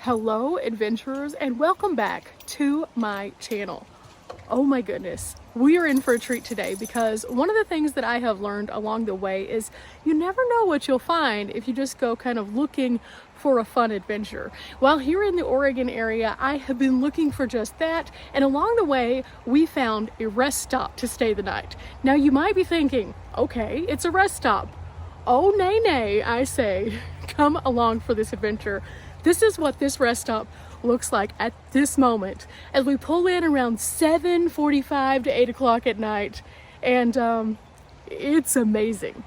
Hello adventurers, and welcome back to my channel. Oh my goodness, we are in for a treat today because one of the things that I have learned along the way is you never know what you'll find if you just go kind of looking for a fun adventure. While here in the Oregon area, I have been looking for just that, and along the way we found a rest stop to stay the night. Now you might be thinking, okay, it's a rest stop. Oh nay, I say, come along for this adventure. This is what this rest stop looks like at this moment as we pull in around 7:45 to 8 o'clock at night, and it's amazing.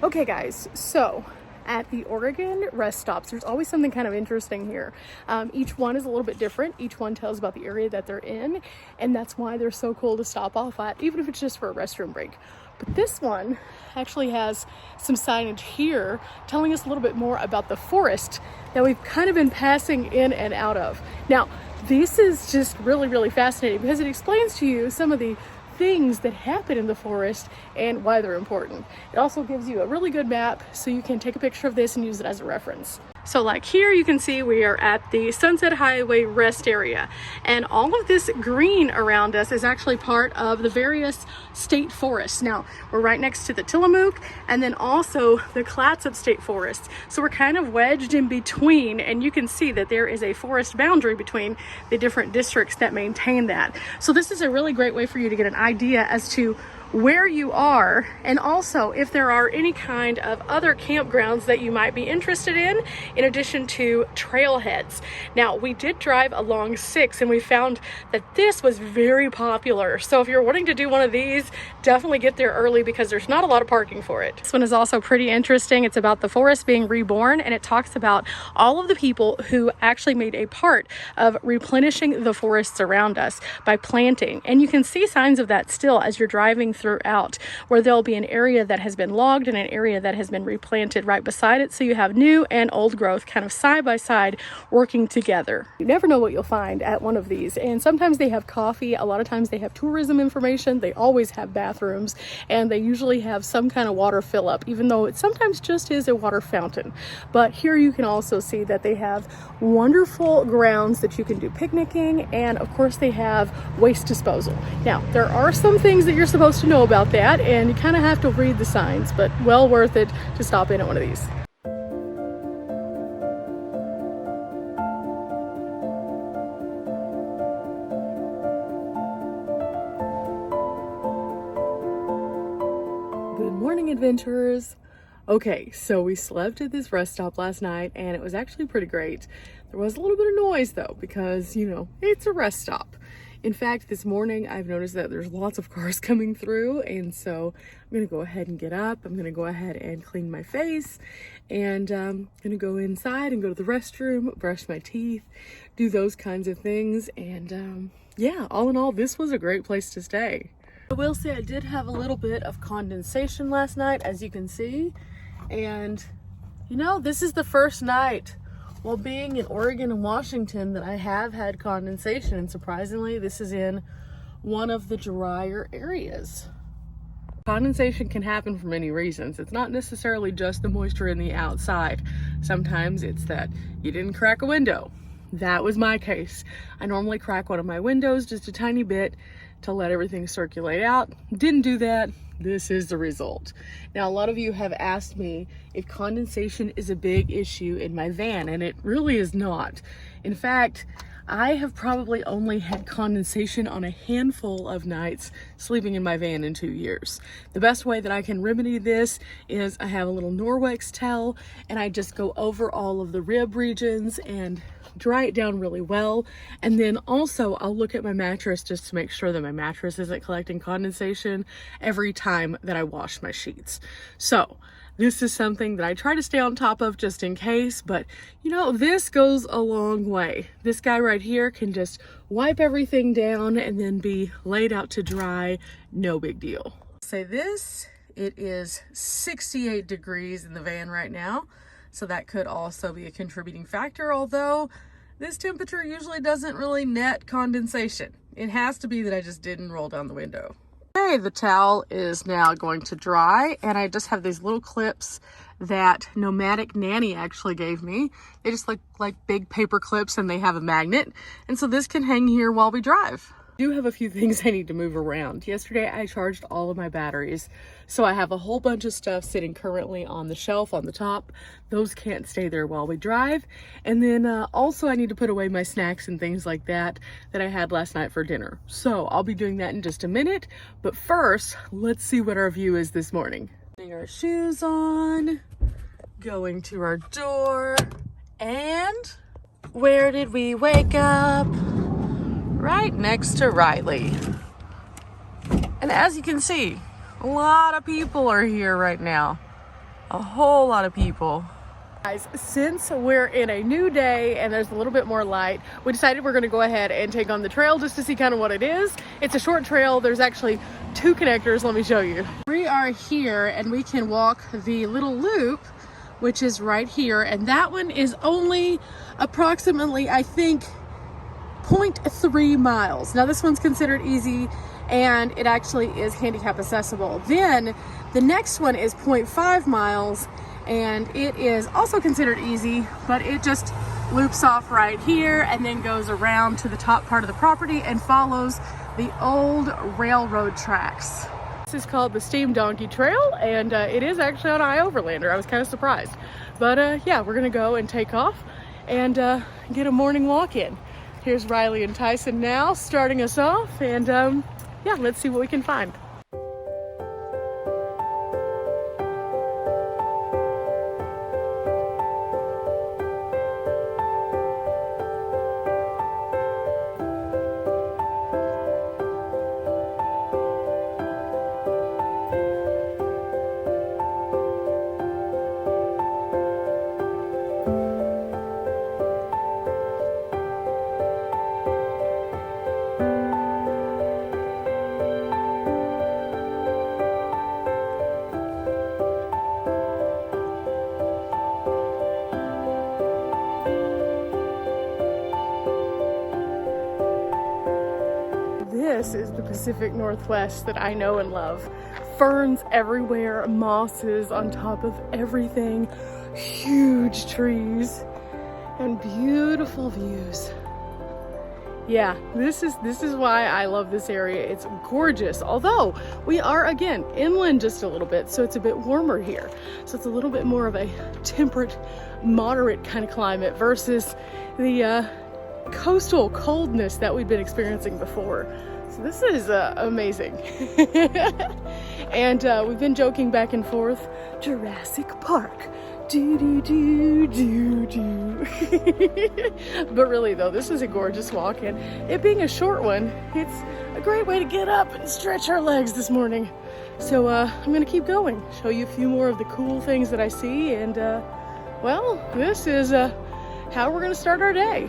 Okay guys, so at the Oregon rest stops, there's always something kind of interesting here. Each one is a little bit different. Each one tells about the area that they're in, and that's why they're so cool to stop off at, even if it's just for a restroom break. But this one actually has some signage here telling us a little bit more about the forest that we've kind of been passing in and out of. Now, this is just really fascinating because it explains to you some of the things that happen in the forest and why they're important. It also gives you a really good map so you can take a picture of this and use it as a reference. So like here you can see we are at the Sunset Highway rest area, and all of this green around us is actually part of the various state forests. Now we're right next to the Tillamook and then also the Clatsop State Forest. So we're kind of wedged in between, and you can see that there is a forest boundary between the different districts that maintain that. So this is a really great way for you to get an idea as to where you are, and also if there are any kind of other campgrounds that you might be interested in addition to trailheads. Now we did drive along 6 and we found that this was very popular, so if you're wanting to do one of these, definitely get there early because there's not a lot of parking for it. This one is also pretty interesting. It's about the forest being reborn, and it talks about all of the people who actually made a part of replenishing the forests around us by planting, and you can see signs of that still as you're driving through throughout, where there'll be an area that has been logged and an area that has been replanted right beside it. So you have new and old growth kind of side by side working together. You never know what you'll find at one of these. And sometimes they have coffee. A lot of times they have tourism information. They always have bathrooms, and they usually have some kind of water fill up, even though it sometimes just is a water fountain. But here you can also see that they have wonderful grounds that you can do picnicking, and of course they have waste disposal. Now, there are some things that you're supposed to know about that, and you kind of have to read the signs, but well worth it to stop in at one of these. Good morning, adventurers. Okay, so we slept at this rest stop last night, and it was actually pretty great. There was a little bit of noise though, because you know, it's a rest stop. In fact, this morning I've noticed that there's lots of cars coming through, and so I'm gonna go ahead and get up. I'm gonna go ahead and clean my face, and I'm gonna go inside and go to the restroom, brush my teeth, do those kinds of things. And yeah, all in all, this was a great place to stay. I will say I did have a little bit of condensation last night, as you can see. And you know, this is the first night while being in Oregon and Washington that I have had condensation, and surprisingly this is in one of the drier areas. Condensation can happen for many reasons. It's not necessarily just the moisture in the outside. Sometimes it's that you didn't crack a window. That was my case. I normally crack one of my windows just a tiny bit to let everything circulate out. Didn't do that. This is the result. Now, a lot of you have asked me if condensation is a big issue in my van, and it really is not. In fact, I have probably only had condensation on a handful of nights sleeping in my van in 2 years. The best way that I can remedy this is I have a little Norwex towel, and I just go over all of the rib regions and dry it down really well. And then also I'll look at my mattress just to make sure that my mattress isn't collecting condensation every time that I wash my sheets. So this is something that I try to stay on top of just in case, but you know, this goes a long way. This guy right here can just wipe everything down and then be laid out to dry. No big deal. Say this, it is 68 degrees in the van right now. So that could also be a contributing factor, although this temperature usually doesn't really net condensation. It has to be that I just didn't roll down the window. Okay, the towel is now going to dry, and I just have these little clips that Nomadic Nanny actually gave me. They just look like big paper clips, and they have a magnet, and so this can hang here while we drive. I do have a few things I need to move around. Yesterday I charged all of my batteries, so I have a whole bunch of stuff sitting currently on the shelf on the top. Those can't stay there while we drive. And then also I need to put away my snacks and things like that that I had last night for dinner. So I'll be doing that in just a minute, but first let's see what our view is this morning. Putting our shoes on, going to our door, and where did we wake up? Right next to Riley. And as you can see, a lot of people are here right now. A whole lot of people. Guys, since we're in a new day and there's a little bit more light, we decided we're gonna go ahead and take on the trail just to see kind of what it is. It's a short trail. There's actually 2 connectors. Let me show you. We are here and we can walk the little loop, which is right here. And that one is only approximately, I think, 0.3 miles. Now this one's considered easy, and it actually is handicap accessible. Then the next one is 0.5 miles, and it is also considered easy, but it just loops off right here and then goes around to the top part of the property and follows the old railroad tracks. This is called the Steam Donkey Trail, and it is actually on iOverlander. I was kind of surprised, but yeah, we're gonna go and take off and get a morning walk in. Here's Riley and Tyson now starting us off, and yeah, let's see what we can find. this is the Pacific Northwest that I know and love. Ferns everywhere, mosses on top of everything, huge trees, and beautiful views. Yeah, this is why I love this area. It's gorgeous, although we are, again, inland just a little bit, so it's a bit warmer here. So it's a little bit more of a temperate, moderate kind of climate versus the coastal coldness that we've been experiencing before. So this is amazing. And we've been joking back and forth, Jurassic Park. Do do do do do. But really though, this is a gorgeous walk, and it being a short one, it's a great way to get up and stretch our legs this morning. So I'm gonna keep going, show you a few more of the cool things that I see, and well, this is how we're gonna start our day.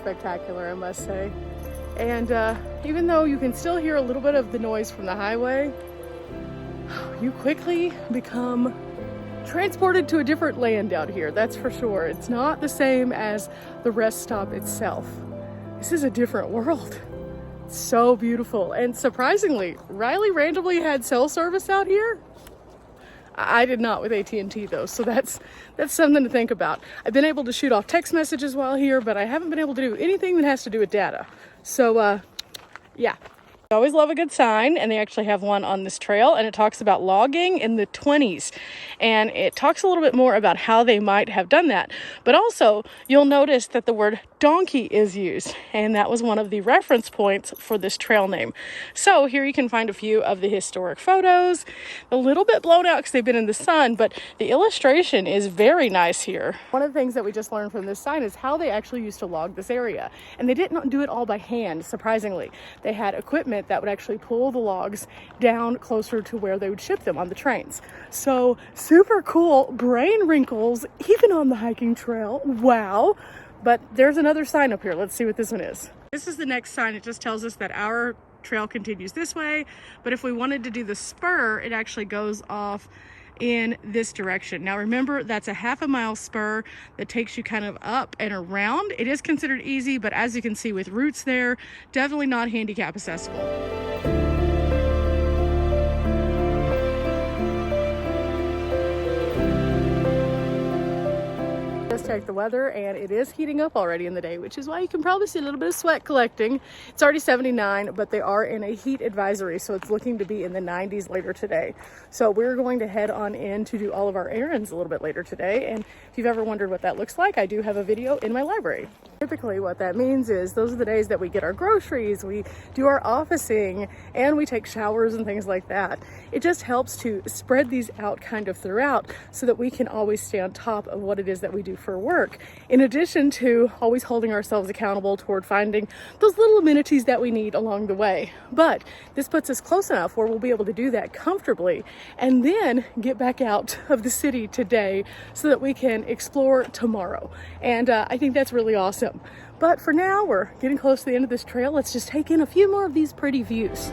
Spectacular, I must say. And even though you can still hear a little bit of the noise from the highway, you quickly become transported to a different land out here, that's for sure. It's not the same as the rest stop itself. This is a different world. It's so beautiful. And surprisingly, Riley randomly had cell service out here. I did not with AT&T though, so that's something to think about. I've been able to shoot off text messages while here, but I haven't been able to do anything that has to do with data. So yeah. I always love a good sign, and they actually have one on this trail, and it talks about logging in the 20s, and it talks a little bit more about how they might have done that. But also, you'll notice that the word donkey is used, and that was one of the reference points for this trail name. So here you can find a few of the historic photos, a little bit blown out because they've been in the sun, but the illustration is very nice here. One of the things that we just learned from this sign is how they actually used to log this area, and they didn't do it all by hand, surprisingly. They had equipment that would actually pull the logs down closer to where they would ship them on the trains. So super cool, brain wrinkles even on the hiking trail. Wow. But there's another sign up here. Let's see what this one is. This is the next sign. It just tells us that our trail continues this way, but if we wanted to do the spur, it actually goes off in this direction. Now remember, that's a half a mile spur that takes you kind of up and around. It is considered easy, but as you can see with roots there, definitely not handicap accessible. Check the weather, and it is heating up already in the day, which is why you can probably see a little bit of sweat collecting. It's already 79, but they are in a heat advisory, so it's looking to be in the 90s later today. So we're going to head on in to do all of our errands a little bit later today, and if you've ever wondered what that looks like, I do have a video in my library. Typically what that means is those are the days that we get our groceries, we do our officing, and we take showers and things like that. It just helps to spread these out kind of throughout so that we can always stay on top of what it is that we do for work, in addition to always holding ourselves accountable toward finding those little amenities that we need along the way. But this puts us close enough where we'll be able to do that comfortably and then get back out of the city today so that we can explore tomorrow. And I think that's really awesome. But for now, we're getting close to the end of this trail. Let's just take in a few more of these pretty views.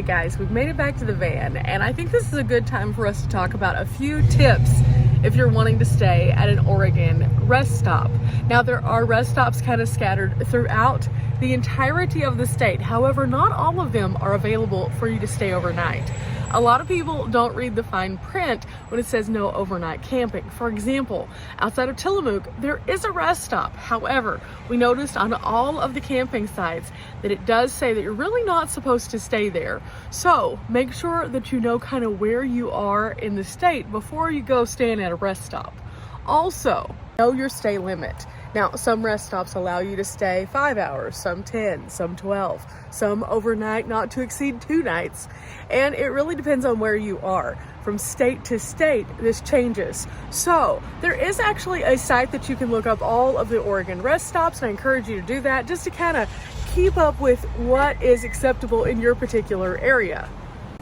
Guys, we've made it back to the van, and I think this is a good time for us to talk about a few tips if you're wanting to stay at an Oregon rest stop. Now, there are rest stops kind of scattered throughout the entirety of the state. However, not all of them are available for you to stay overnight. A lot of people don't read the fine print when it says no overnight camping. For example, outside of Tillamook, there is a rest stop. However, we noticed on all of the camping sites that it does say that you're really not supposed to stay there. So make sure that you know kind of where you are in the state before you go stand at a rest stop. Also, know your stay limit. Now, some rest stops allow you to stay 5 hours, some 10, some 12, some overnight, not to exceed 2 nights. And it really depends on where you are. From state to state, this changes. So there is actually a site that you can look up all of the Oregon rest stops, and I encourage you to do that just to kind of keep up with what is acceptable in your particular area.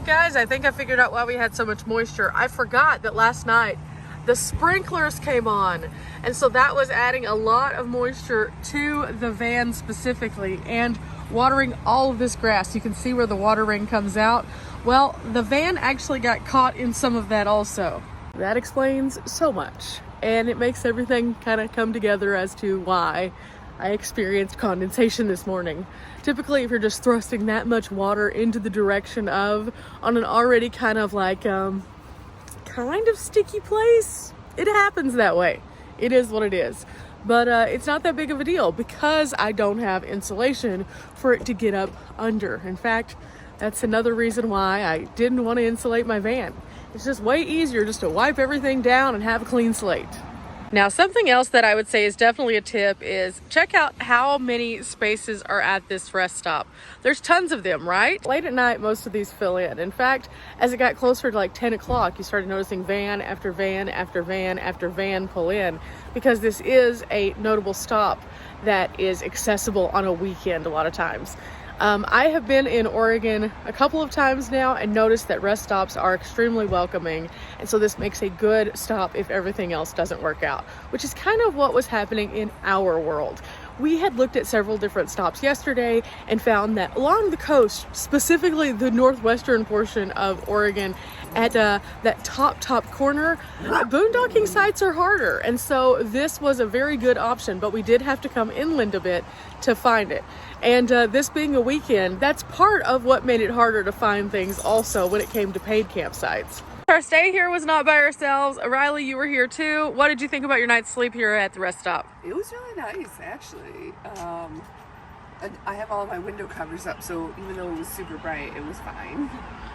Guys, I think I figured out why we had so much moisture. I forgot that last night the sprinklers came on, and so that was adding a lot of moisture to the van specifically and watering all of this grass. You can see where the water ring comes out. Well, the van actually got caught in some of that also. That explains so much, and it makes everything kind of come together as to why I experienced condensation this morning. Typically, if you're just thrusting that much water into the direction of on an already kind of like kind of sticky place, it happens that way. It is what it is. But it's not that big of a deal because I don't have insulation for it to get up under. In fact, that's another reason why I didn't want to insulate my van. It's just way easier just to wipe everything down and have a clean slate. Now, something else that I would say is definitely a tip is check out how many spaces are at this rest stop. There's tons of them, right? Late at night, most of these fill in. In fact, as it got closer to like 10 o'clock, you started noticing van after van after van after van pull in, because this is a notable stop that is accessible on a weekend a lot of times. I have been in Oregon a couple of times now and noticed that rest stops are extremely welcoming, and so this makes a good stop if everything else doesn't work out, which is kind of what was happening in our world. We had looked at several different stops yesterday and found that along the coast, specifically the northwestern portion of Oregon, at that top corner, boondocking sites are harder, and so this was a very good option, but we did have to come inland a bit to find it. And this being a weekend, that's part of what made it harder to find things also when it came to paid campsites. Our stay here was not by ourselves. Riley, you were here too. What did you think about your night's sleep here at the rest stop? It was really nice, actually. I have all of my window covers up, so even though it was super bright, it was fine.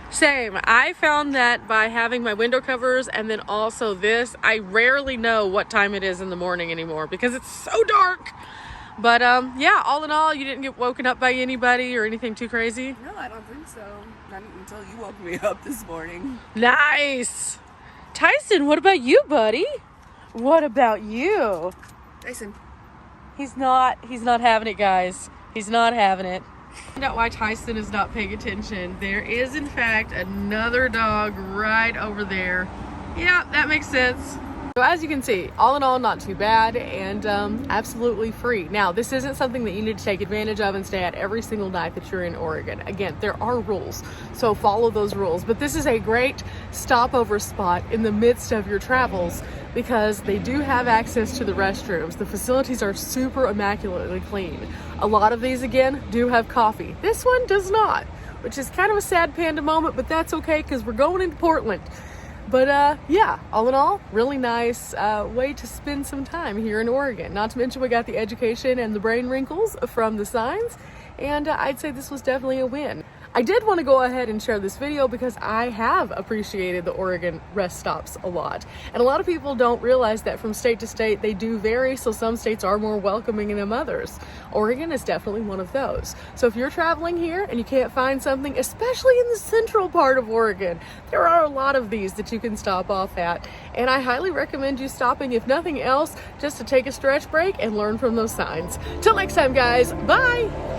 Same. I found that by having my window covers and then also this, I rarely know what time it is in the morning anymore because it's so dark. But yeah, all in all, you didn't get woken up by anybody or anything too crazy? No, I don't think so. Not until you woke me up this morning. Nice. Tyson, what about you, buddy? What about you? Tyson. He's not having it, guys. He's not having it. Find out why Tyson is not paying attention. There is, in fact, another dog right over there. Yeah, that makes sense. So as you can see, all in all, not too bad and absolutely free. Now, this isn't something that you need to take advantage of and stay at every single night that you're in Oregon. Again, there are rules, so follow those rules. But this is a great stopover spot in the midst of your travels because they do have access to the restrooms. The facilities are super immaculately clean. A lot of these, again, do have coffee. This one does not, which is kind of a sad panda moment, but that's okay because we're going into Portland. But yeah, all in all, really nice way to spend some time here in Oregon. Not to mention we got the education and the brain wrinkles from the signs, and I'd say this was definitely a win. I did want to go ahead and share this video because I have appreciated the Oregon rest stops a lot. And a lot of people don't realize that from state to state, they do vary, so some states are more welcoming than others. Oregon is definitely one of those. So if you're traveling here and you can't find something, especially in the central part of Oregon, there are a lot of these that you can stop off at. And I highly recommend you stopping, if nothing else, just to take a stretch break and learn from those signs. Till next time, guys, bye!